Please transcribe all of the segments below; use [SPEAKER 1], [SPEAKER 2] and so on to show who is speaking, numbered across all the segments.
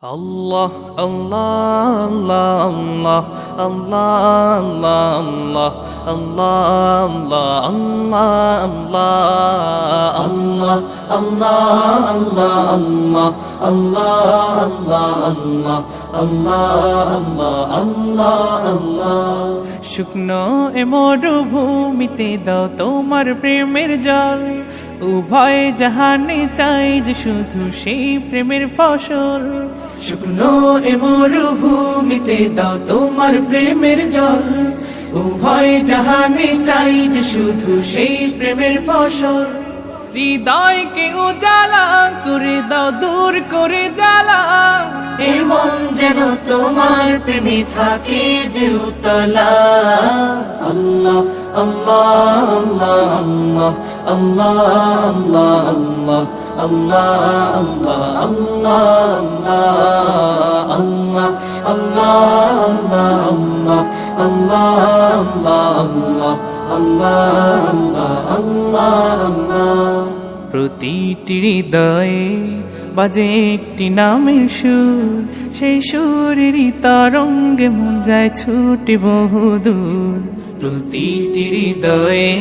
[SPEAKER 1] Allah, Allah, Allah, Allah, Allah, Allah, Allah, Allah, Allah, Allah, Allah, Allah, Allah, Allah, Allah, Allah. শুকনো এ মরুভূমিতে দাও তোমার প্রেমের জল, উভয় জাহানে চাই যে শুধু সেই প্রেমের ফসল। শুকনো এ মরুভূমিতে দাও তোমার প্রেমের জল, উভয় জাহানে চাই যে শুধু সেই প্রেমের ফসল। হৃদয়কে উজালা করে দাও, দূর করে জ্বালা, এমন যেন তোমার প্রেমে থাকে যে উতলা। আল্লাহ আল্লাহ আল্লাহ আল্লাহ আল্লাহ আল্লাহ আল্লাহ আল্লাহ আল্লাহ আল্লাহ আল্লাহ আল্লাহ। প্রতিটি হৃদয়ে বাজে একটি নামের সুর, সেই সুরেরই তরঙ্গে মন যায় ছুটে বহুদূর। প্রতিটি হৃদয়ে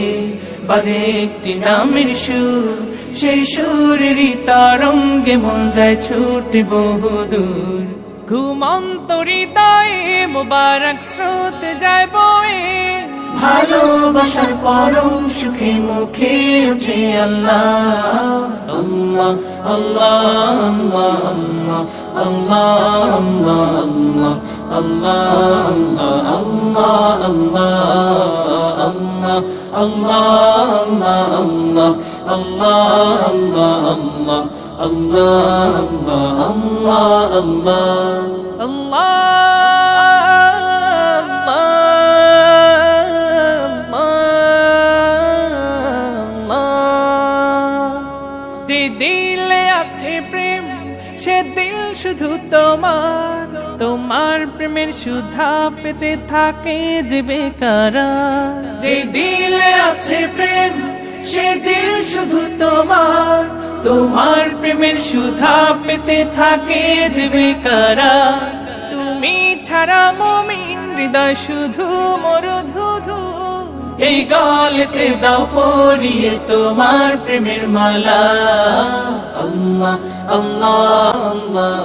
[SPEAKER 1] বাজে একটি নামের সুর, সেই সুরেরই তরঙ্গে মন যায় ছুটে বহুদূর। ঘুমন্ত হৃদয়ে মোবারক স্রোত যায় বয়ে, ভালোবাসার পরম সুখে মুখে উঠে আল্লাহ আল্লাহ আল্লাহ আল্লাহ আল্লাহ আল্লাহ আল্লাহ আল্লাহ আল্লাহ আল্লাহ আল্লাহ আল্লাহ আল্লাহ। যে দিলে আছে প্রেম সে দিল শুধু তোমার, তোমার প্রেমের সুধা পেতে থাকে যে বেকারার। যে দিলে আছে প্রেম সে দিল শুধু তোমার, তোমার প্রেমের সুধা পেতে থাকে যে বেকারার। তুমি ছাড়া মুমিন হৃদয় শুধু মরুধুধু, এই গলেতে দাও পরিয়ে তোমার প্রেমের মালা। আল্লাহ আল্লাহ আল্লাহ